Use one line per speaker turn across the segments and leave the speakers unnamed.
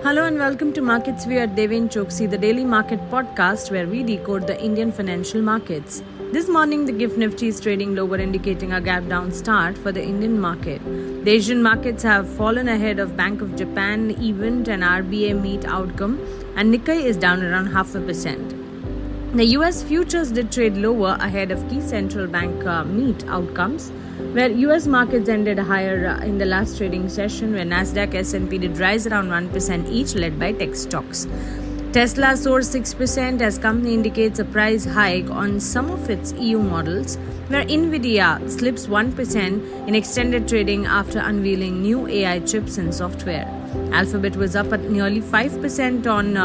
Hello and welcome to Markets View at Deven Choksey, the daily market podcast where we decode the Indian financial markets. This morning, the GIFT Nifty is trading lower, indicating a gap down start for the Indian market. The Asian markets have fallen ahead of Bank of Japan event and RBI meet outcome, and Nikkei is down around 0.5%. The US futures did trade lower ahead of key central bank meet outcomes, where US markets ended higher in the last trading session, where Nasdaq S&P did rise around 1% each, led by tech stocks. Tesla soared 6% as company indicates a price hike on some of its EU models, where Nvidia slips 1% in extended trading after unveiling new AI chips and software. Alphabet was up at nearly 5% on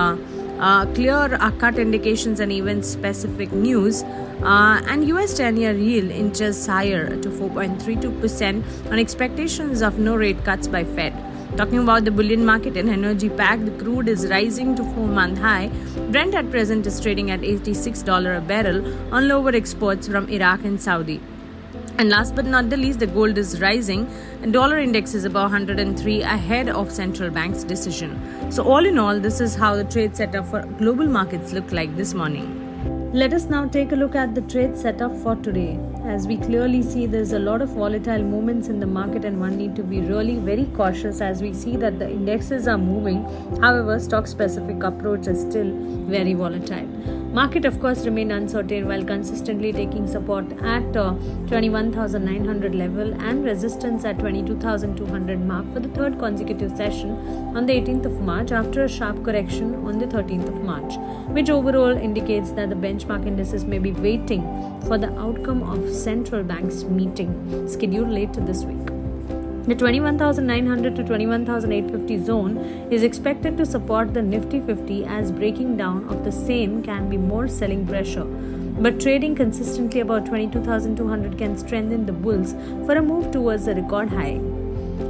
clear cut indications and event-specific news, and US 10-year yield inches higher to 4.32% on expectations of no rate cuts by Fed. Talking about the bullion market and energy pack, the crude is rising to 4-month high. Brent at present is trading at $86 a barrel on lower exports from Iraq and Saudi. And last but not the least, the gold is rising and dollar index is above 103 ahead of central bank's decision. So all in all, this is how the trade setup for global markets look like this morning. Let us now take a look at the trade setup for today. As we clearly see, there's a lot of volatile movements in the market and one need to be really very cautious as we see that the indexes are moving. However, stock-specific approach is still very volatile. Market, of course, remained uncertain while consistently taking support at 21,900 level and resistance at 22,200 mark for the third consecutive session on the 18th of March after a sharp correction on the 13th of March, which overall indicates that the benchmark indices may be waiting for the outcome of central bank's meeting scheduled later this week. The 21,900 to 21,850 zone is expected to support the Nifty 50 as breaking down of the same can be more selling pressure. But trading consistently about 22,200 can strengthen the bulls for a move towards the record high.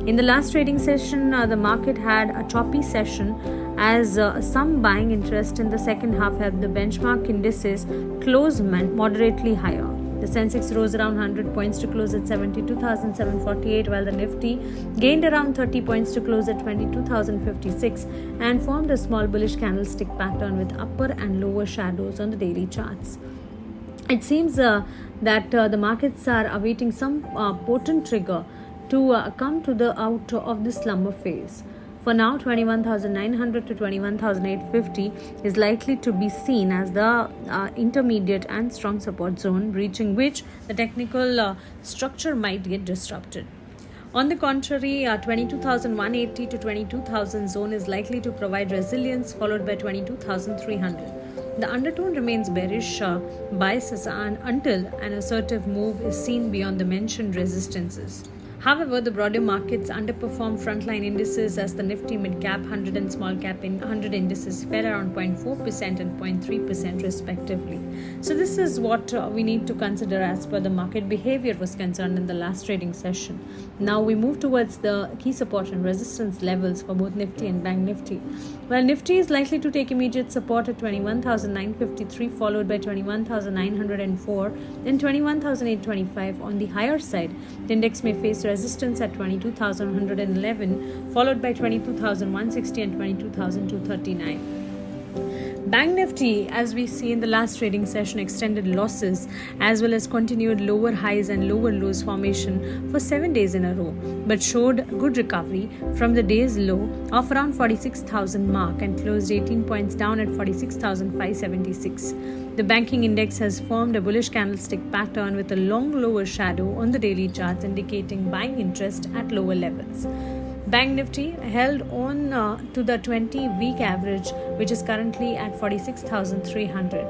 In the last trading session, the market had a choppy session as some buying interest in the second half helped the benchmark indices close moderately higher. The Sensex rose around 100 points to close at 72,748, while the Nifty gained around 30 points to close at 22,056 and formed a small bullish candlestick pattern with upper and lower shadows on the daily charts. It seems that the markets are awaiting some potent trigger to come to the out of the slumber phase. For now, 21,900 to 21,850 is likely to be seen as the intermediate and strong support zone, breaching which the technical structure might get disrupted. On the contrary, 22,180 to 22,000 zone is likely to provide resilience, followed by 22,300. The undertone remains bearish biases until an assertive move is seen beyond the mentioned resistances. However, the broader markets underperform frontline indices as the Nifty mid-cap 100 and small-cap 100 indices fell around 0.4% and 0.3% respectively. So this is what we need to consider as per the market behavior was concerned in the last trading session. Now we move towards the key support and resistance levels for both Nifty and Bank Nifty. While Nifty is likely to take immediate support at 21,953 followed by 21,904 and 21,825 on the higher side, the index may face resistance at 22,111 followed by 22,160 and 22,239. Bank Nifty, as we see in the last trading session, extended losses as well as continued lower highs and lower lows formation for 7 days in a row, but showed good recovery from the day's low of around 46,000 mark and closed 18 points down at 46,576. The banking index has formed a bullish candlestick pattern with a long lower shadow on the daily charts indicating buying interest at lower levels. Bank Nifty held on to the 20-week average, which is currently at 46,300.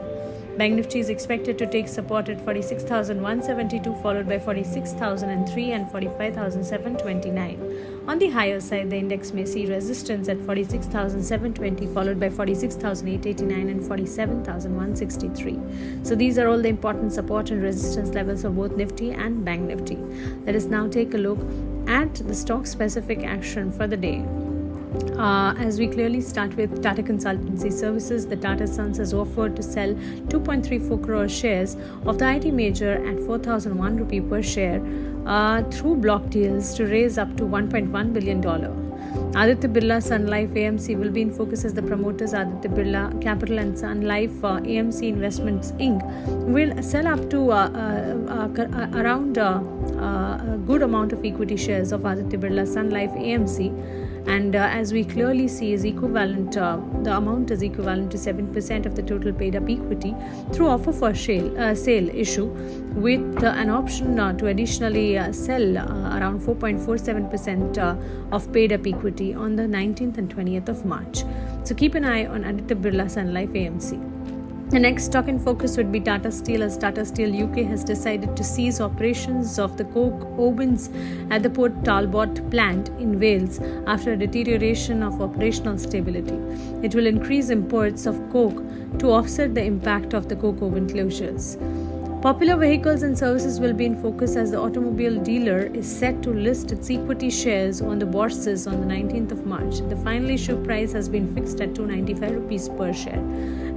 Bank Nifty is expected to take support at 46,172 followed by 46,003 and 45,729. On the higher side, the index may see resistance at 46,720 followed by 46,889 and 47,163. So these are all the important support and resistance levels for both Nifty and Bank Nifty. Let us now take a look at the stock-specific action for the day. As we clearly start with Tata Consultancy Services, the Tata Sons has offered to sell 2.34 crore shares of the IT major at 4,001 rupee per share through block deals to raise up to $1.1 billion. Aditya Birla Sun Life AMC will be in focus as the promoters Aditya Birla Capital and Sun Life AMC Investments Inc. will sell up to around a good amount of equity shares of Aditya Birla Sun Life AMC. And as we clearly see, is equivalent. The amount is equivalent to 7% of the total paid-up equity through offer for sale issue, with an option to additionally sell around 4.47% of paid-up equity on the 19th and 20th of March. So keep an eye on Aditya Birla Sun Life AMC. The next stock in focus would be Tata Steel, as Tata Steel UK has decided to cease operations of the coke ovens at the Port Talbot plant in Wales after a deterioration of operational stability. It will increase imports of coke to offset the impact of the coke oven closures. Popular Vehicles and Services will be in focus as the automobile dealer is set to list its equity shares on the bourses on the 19th of March. The final issue price has been fixed at 295 rupees per share.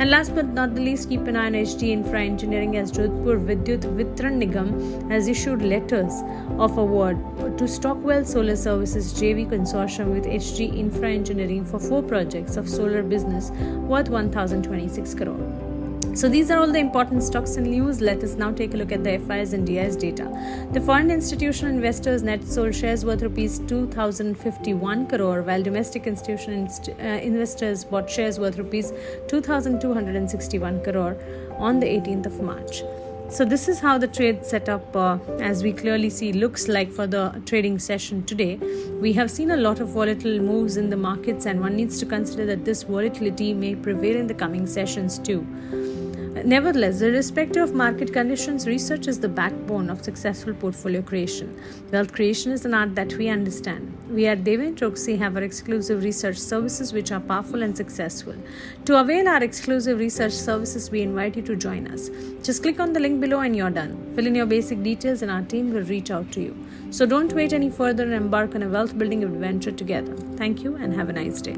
And last but not the least, keep an eye on HG Infra Engineering, as Jodhpur Vidyut Vitran Nigam has issued letters of award to Stockwell Solar Services JV consortium with HG Infra Engineering for 4 projects of solar business worth 1,026 crore. So these are all the important stocks and news. Let us now take a look at the FIs and DIs data. The foreign institutional investors net sold shares worth rupees 2,051 crore, while domestic institutional investors bought shares worth rupees 2,261 crore on the 18th of March. So this is how the trade setup, as we clearly see, looks like for the trading session today. We have seen a lot of volatile moves in the markets, and one needs to consider that this volatility may prevail in the coming sessions too. Nevertheless, irrespective of market conditions, research is the backbone of successful portfolio creation. Wealth creation is an art that we understand. We at Deven Choksey have our exclusive research services which are powerful and successful. To avail our exclusive research services, we invite you to join us. Just click on the link below and you're done. Fill in your basic details and our team will reach out to you. So don't wait any further and embark on a wealth building adventure together. Thank you and have a nice day.